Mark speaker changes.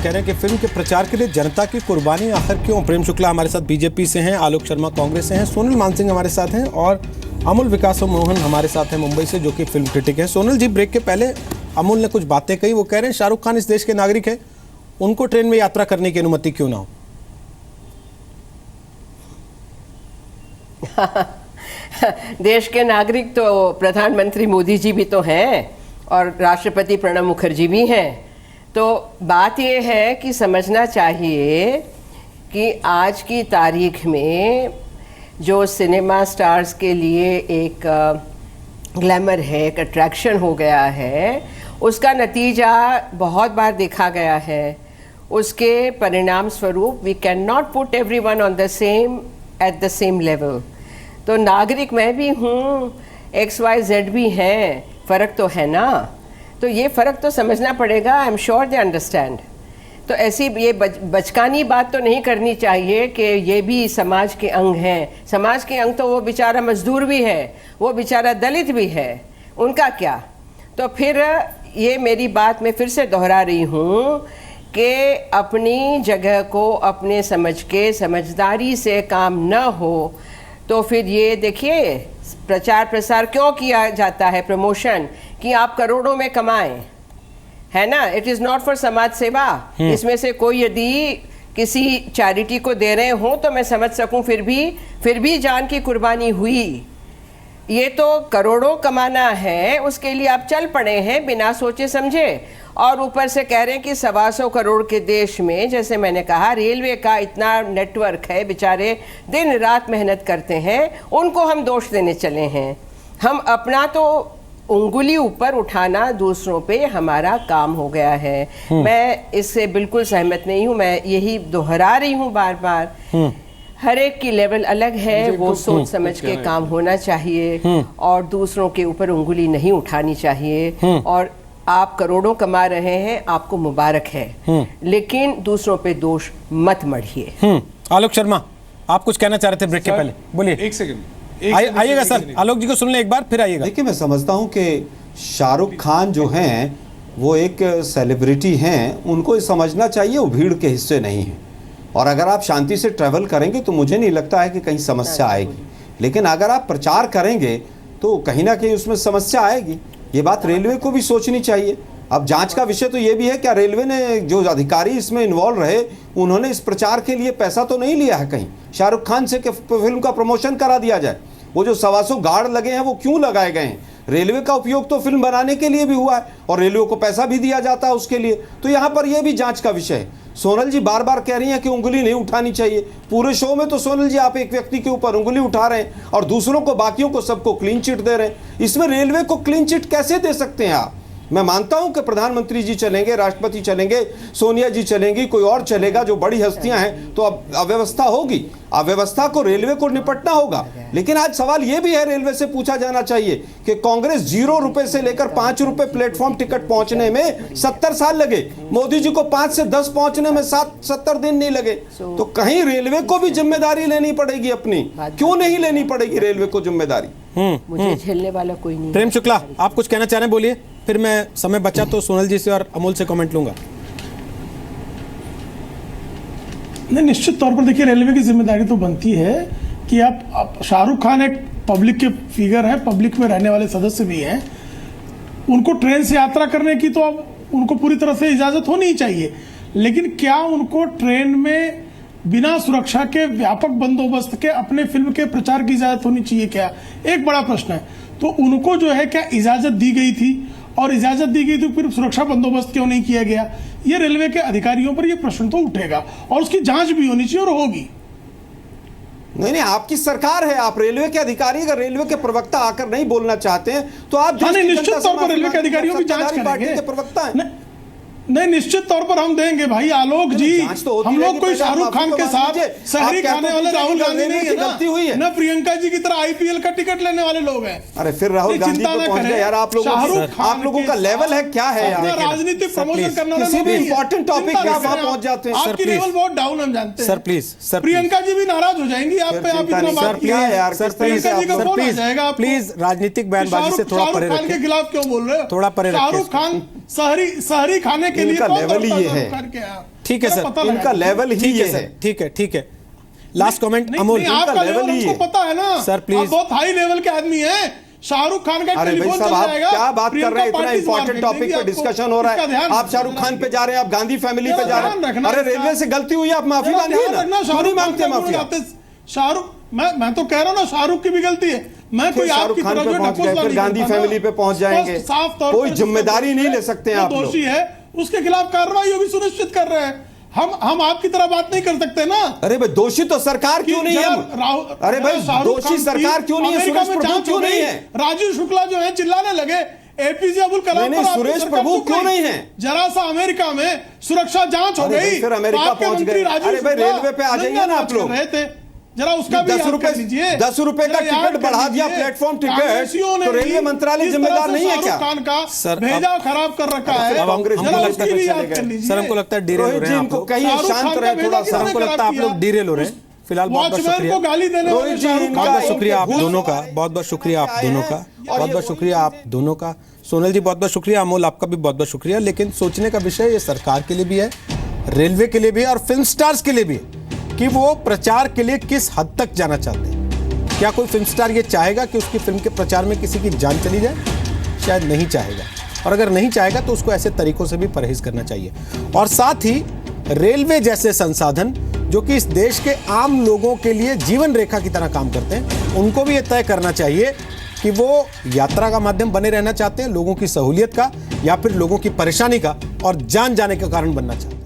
Speaker 1: कह रहे हैं कि फिल्म के प्रचार के लिए जनता की कुर्बानी आखिर क्यों। प्रेम शुक्ला हमारे साथ बीजेपी से हैं, आलोक शर्मा कांग्रेस से हैं, सोनल मानसिंह हमारे साथ हैं और अमूल विकास मोहन हमारे साथ हैं मुंबई से, जो कि फिल्म क्रिटिक हैं। सोनल जी, ब्रेक के पहले अमूल ने कुछ बातें कही। वो कह रहे हैं शाहरुख खान इस देश के नागरिक हैं, उनको ट्रेन में यात्रा करने की अनुमति क्यों ना हो।
Speaker 2: देश के नागरिक तो प्रधानमंत्री मोदी जी भी तो हैं और राष्ट्रपति प्रणब मुखर्जी भी हैं। तो बात यह है कि समझना चाहिए कि आज की तारीख में जो सिनेमा स्टार्स के लिए एक ग्लैमर है, एक अट्रैक्शन हो गया है, उसका नतीजा बहुत बार देखा गया है। उसके परिणाम स्वरूप we can not put everyone on the same at the same level. तो नागरिक मैं भी हूँ, XYZ भी हैं, फ़र्क तो है ना। तो ये फ़र्क तो समझना पड़ेगा। I am sure they understand. तो ऐसी ये बचकानी बात तो नहीं करनी चाहिए कि ये भी समाज के अंग हैं। समाज के अंग तो वो बेचारा मजदूर भी है, वो बेचारा दलित भी है, उनका क्या। तो फिर ये मेरी बात मैं फिर से दोहरा रही हूँ कि अपनी जगह को अपने समझ के समझदारी से काम न हो तो फिर ये देखिए प्रचार प्रसार क्यों किया जाता है, प्रमोशन, कि आप करोड़ों में कमाएं, है ना। इट इज़ नॉट फॉर समाज सेवा। इसमें से कोई यदि किसी चैरिटी को दे रहे हो तो मैं समझ सकूं, फिर भी जान की कुर्बानी हुई। ये तो करोड़ों कमाना है, उसके लिए आप चल पड़े हैं बिना सोचे समझे। और ऊपर से कह रहे हैं कि 125 करोड़ के देश में, जैसे मैंने कहा, रेलवे का इतना नेटवर्क है, बेचारे दिन रात मेहनत करते हैं, उनको हम दोष देने चले हैं। हम अपना तो उंगली ऊपर उठाना दूसरों पे हमारा काम हो गया है। मैं इससे बिल्कुल सहमत नहीं हूँ। मैं यही दोहरा रही हूँ बार बार, हर एक की लेवल अलग है, वो सोच समझ के काम होना चाहिए और दूसरों के ऊपर उंगली नहीं उठानी चाहिए। और आप करोड़ों कमा रहे हैं, आपको मुबारक है, लेकिन दूसरों पे दोष मत मढ़िए।
Speaker 1: आलोक शर्मा, आप कुछ कहना चाह रहे थे ब्रेक के पहले, बोलिए।
Speaker 3: एक सेकंड
Speaker 1: आइएगा सर, आलोक जी को सुन लें एक बार, फिर आइएगा।
Speaker 4: देखिए, मैं समझता हूं कि शाहरुख खान जो हैं वो एक सेलिब्रिटी हैं, उनको समझना चाहिए वो भीड़ के हिस्से नहीं हैं। और अगर आप शांति से ट्रैवल करेंगे तो मुझे नहीं लगता है कि कहीं समस्या आएगी। लेकिन अगर आप प्रचार करेंगे तो कहीं ना कहीं उसमें समस्या आएगी। ये बात रेलवे को भी सोचनी चाहिए। अब जांच का विषय तो ये भी है, क्या रेलवे ने, जो अधिकारी इसमें इन्वॉल्व रहे, उन्होंने इस प्रचार के लिए पैसा तो नहीं लिया है कहीं शाहरुख खान से कि फिल्म का प्रमोशन करा दिया जाए। वो जो 125 गार्ड लगे हैं वो क्यों लगाए गए हैं? रेलवे का उपयोग तो फिल्म बनाने के लिए भी हुआ है और रेलवे को पैसा भी दिया जाता है उसके लिए। तो यहाँ पर यह भी जांच का विषय है। सोनल जी बार बार कह रही हैं कि उंगली नहीं उठानी चाहिए। पूरे शो में तो सोनल जी आप एक व्यक्ति के ऊपर उंगली उठा रहे हैं और दूसरों को, बाकियों को, सबको क्लीन चिट दे रहे हैं। इसमें रेलवे को क्लीन चिट कैसे दे सकते हैं आप? मैं मानता हूं कि प्रधानमंत्री जी चलेंगे, राष्ट्रपति चलेंगे, सोनिया जी चलेंगी, कोई और चलेगा, जो बड़ी हस्तियां हैं, तो अब अव्यवस्था होगी। अव्यवस्था को रेलवे को निपटना होगा। लेकिन आज सवाल यह भी है, रेलवे से पूछा जाना चाहिए कि कांग्रेस 0 रुपए से लेकर 5 रुपए प्लेटफॉर्म टिकट पहुंचने में 70 साल लगे, मोदी जी को 5 से 10 पहुंचने में 70 दिन नहीं लगे। तो कहीं रेलवे को भी जिम्मेदारी लेनी पड़ेगी अपनी। क्यों नहीं लेनी पड़ेगी रेलवे को जिम्मेदारी?
Speaker 2: मुझे झेलने वाला कोई नहीं।
Speaker 1: प्रेम शुक्ला, आप कुछ कहना चाह रहे हैं, बोलिए। फिर मैं समय बचा तो सोनल जी से और अमूल से कमेंट लूंगा।
Speaker 3: नहीं, निश्चित तौर पर देखिए, रेलवे की जिम्मेदारी तो बनती है कि आप शाहरुख खान एक पब्लिक के फिगर है, पब्लिक में रहने वाले सदस्य भी हैं, उनको ट्रेन से यात्रा करने की तो अब उनको पूरी तरह से इजाजत होनी ही चाहिए। लेकिन क्या उनको ट्रेन में बिना सुरक्षा के व्यापक बंदोबस्त के अपने फिल्म के प्रचार की इजाजत होनी चाहिए क्या? एक बड़ा प्रश्न है। तो उनको जो है क्या इजाजत दी गई थी, और इजाजत दी गई तो फिर सुरक्षा बंदोबस्त क्यों नहीं किया गया? ये रेलवे के अधिकारियों पर ये प्रश्न तो उठेगा और उसकी जांच भी होनी चाहिए और होगी।
Speaker 4: नहीं, आपकी सरकार है, आप रेलवे के अधिकारी, अगर रेलवे के प्रवक्ता आकर नहीं बोलना चाहते हैं तो आप
Speaker 3: निश्चित तौर पर रेलवे के अधिकारियों की जांच करेंगे।
Speaker 4: प्रवक्ता है
Speaker 3: नहीं, निश्चित तौर पर हम देंगे भाई। आलोक जी, हम लोग कोई शाहरुख खान के साथ शहरी खाने वाले राहुल गांधी नहीं है, गलती हुई है ना। प्रियंका जी की तरह IPL का टिकट लेने वाले लोग हैं।
Speaker 4: अरे फिर राहुल गांधी पे पहुंच गए यार। आप लोगों का लेवल है क्या है यार?
Speaker 3: राजनीतिक प्रमोशन करना,
Speaker 4: किसी भी इंपॉर्टेंट टॉपिक पे आप पहुंच जाते हैं।
Speaker 3: आपकी लेवल बहुत डाउन, हम जानते हैं।
Speaker 1: सर प्लीज,
Speaker 3: प्रियंका जी भी नाराज हो जाएंगी आप पे। आप इतना बात किया है यार।
Speaker 1: प्रियंका जी का फोन आ जाएगा। प्लीज राजनीतिक बयानबाजी से थोड़ा परे रखें।
Speaker 3: के खिलाफ क्यों बोल रहे हो?
Speaker 1: थोड़ा परे रखें।
Speaker 3: शाहरुख खान शहरी खाने के लिए
Speaker 4: लेवल ही ये है।
Speaker 1: ठीक है
Speaker 3: मेरा
Speaker 1: सर,
Speaker 3: पता
Speaker 4: इनका
Speaker 3: लगा।
Speaker 4: लेवल ही
Speaker 1: ठीक
Speaker 4: ये
Speaker 1: है
Speaker 4: है।
Speaker 1: सर, ठीक है, ठीक है। लास्ट कमेंट
Speaker 3: नहीं,
Speaker 1: अमोल।
Speaker 3: नहीं,
Speaker 4: इनका
Speaker 3: आपका
Speaker 4: लेवल
Speaker 3: लेवल
Speaker 4: ही
Speaker 3: हमको
Speaker 4: है।
Speaker 3: पता है ना
Speaker 1: सर, प्लीज।
Speaker 3: आप बहुत हाई लेवल के आदमी हैं। शाहरुख खान का
Speaker 4: अरे भाई
Speaker 3: टेलीफोन
Speaker 4: साहब,
Speaker 3: चल
Speaker 4: आप
Speaker 3: जाएगा,
Speaker 4: क्या बात कर रहे हैं? इतना
Speaker 3: प्रियंका पाटिल
Speaker 4: इंपॉर्टेंट
Speaker 3: मार
Speaker 4: टॉपिक
Speaker 3: देंगी
Speaker 4: पे
Speaker 3: आपको।
Speaker 4: डिस्कशन हो रहा
Speaker 3: इसका
Speaker 4: है,
Speaker 3: ध्यान
Speaker 4: आप शाहरुख खान पे जा रहे हैं, आप गांधी फैमिली पे जा रहे
Speaker 3: रखना
Speaker 4: हैं। अरे
Speaker 3: इसका।
Speaker 4: रेलवे से गलती हुई है, आप माफी
Speaker 3: जरा
Speaker 4: मांगिए
Speaker 3: ध्यान रखना,
Speaker 4: ना, क्यों नहीं
Speaker 3: शाहरुख
Speaker 4: मांगते
Speaker 3: खान का
Speaker 4: माफी?
Speaker 3: गुण गाते। शाहरुख मैं तो कह रहा हूँ ना, शाहरुख की भी गलती है। मैं
Speaker 4: फिर
Speaker 3: कोई
Speaker 4: शाहरुख
Speaker 3: आपकी
Speaker 4: खान
Speaker 3: तरह
Speaker 4: पे
Speaker 3: जो
Speaker 4: पहुंच गए,
Speaker 3: ढकोसला
Speaker 4: फिर
Speaker 3: नहीं
Speaker 4: गांधी
Speaker 3: करता ना।
Speaker 4: फैमिली पे पहुंच जाएंगे।
Speaker 3: स्पष्ट, साफ तौर
Speaker 4: कोई
Speaker 3: पर
Speaker 4: जिम्मेदारी नहीं ले सकते हैं
Speaker 3: जो
Speaker 4: आप लोग।
Speaker 3: दोषी है उसके खिलाफ कार्रवाई भी सुनिश्चित कर रहे हैं। हम आपकी तरह बात नहीं कर सकते ना।
Speaker 4: अरे भाई दोषी तो सरकार क्यों नहीं है? अरे भाई दोषी सरकार क्यों नहीं है? सुरेश प्रभु क्यों नहीं है?
Speaker 3: राजीव शुक्ला जो है चिल्लाने लगे एपीजे अब्दुल कलाम
Speaker 4: नहीं,
Speaker 3: पर आपकी
Speaker 4: सुरेश
Speaker 3: सरकार
Speaker 4: प्रभु
Speaker 3: चुप
Speaker 4: क्यों
Speaker 3: रही।
Speaker 4: नहीं है?
Speaker 3: जरा सा अमेरिका में सुरक्षा जांच हो
Speaker 4: अरे भाई,
Speaker 3: गई,
Speaker 4: फिर अमेरिका
Speaker 3: आपके
Speaker 4: पहुंच
Speaker 3: मंत्री
Speaker 4: गए।
Speaker 3: राजीव
Speaker 4: अरे भाई,
Speaker 3: शुक्ला
Speaker 4: रेलवे पे आ जाइए
Speaker 3: नंगा
Speaker 4: ना आप
Speaker 3: नाच
Speaker 4: लोग।
Speaker 3: कर रहे थे। जरा उसका भी
Speaker 4: 10
Speaker 3: याद
Speaker 4: रुपए
Speaker 3: कर लीजिए।
Speaker 4: 10 रुपए का
Speaker 3: जरा याद
Speaker 4: टिकट
Speaker 3: कर
Speaker 4: बढ़ा दिया,
Speaker 3: लीजिए।
Speaker 4: प्लेटफॉर्म टिकट,
Speaker 3: कांग्रेसियों ने
Speaker 4: तो रेलवे
Speaker 3: भी
Speaker 4: मंत्रालय
Speaker 3: इस तरह
Speaker 4: जिम्मेदार
Speaker 3: से
Speaker 4: नहीं है
Speaker 3: शाहरुख
Speaker 4: क्या?
Speaker 3: खान का
Speaker 1: सर,
Speaker 3: भेजा खराब कर रखा है।
Speaker 1: अब हमको
Speaker 3: जरा
Speaker 1: लगता
Speaker 3: उसकी भी याद
Speaker 4: चले
Speaker 3: कर
Speaker 4: गए।
Speaker 3: लीजिए।
Speaker 1: सर, हमको लगता है डीरेल हो
Speaker 4: रोहित
Speaker 1: रहे
Speaker 4: जी
Speaker 1: हैं आप
Speaker 4: इनको
Speaker 1: लोग।
Speaker 4: कहीं
Speaker 3: शाहरुख
Speaker 4: शांत
Speaker 3: खान
Speaker 4: रहे
Speaker 3: का
Speaker 4: थोड़ा
Speaker 3: भेजा
Speaker 4: सा।
Speaker 1: सर, हमको लगता है आप लोग डीरेल हो रहे हैं। फिलहाल बहुत बहुत
Speaker 3: वॉचमैन
Speaker 1: शुक्रिया।
Speaker 3: को गाली देने वाले
Speaker 4: रोहित जी,
Speaker 3: शाहरुख
Speaker 4: इनका
Speaker 3: खान
Speaker 1: बहुत
Speaker 3: को-
Speaker 1: शुक्रिया आप
Speaker 4: भूल
Speaker 1: दोनों का,
Speaker 4: गए।
Speaker 1: बहुत बहुत शुक्रिया आप
Speaker 4: आए
Speaker 1: दोनों
Speaker 4: हैं,
Speaker 1: का,
Speaker 4: और
Speaker 1: बहुत
Speaker 4: ये
Speaker 1: बहुत शुक्रिया आप दोनों का। सोनल जी बहुत बहुत शुक्रिया, अमोल आपका भी बहुत बहुत शुक्रिया। लेकिन सोचने का विषय ये सरकार के लिए भी है, रेलवे के लिए भी है और फिल्म स्टार्स के लिए भी है कि वो प्रचार के लिए किस हद तक जाना चाहते हैं। क्या कोई फिल्म स्टार ये चाहेगा कि उसकी फिल्म के प्रचार में किसी की जान चली जाए? शायद नहीं चाहेगा, और अगर नहीं चाहेगा तो उसको ऐसे तरीकों से भी परहेज करना चाहिए। और साथ ही रेलवे जैसे संसाधन जो कि इस देश के आम लोगों के लिए जीवन रेखा की तरह काम करते हैं, उनको भी ये तय करना चाहिए कि वो यात्रा का माध्यम बने रहना चाहते हैं, लोगों की सहूलियत का, या फिर लोगों की परेशानी का और जान जाने का कारण बनना चाहते हैं।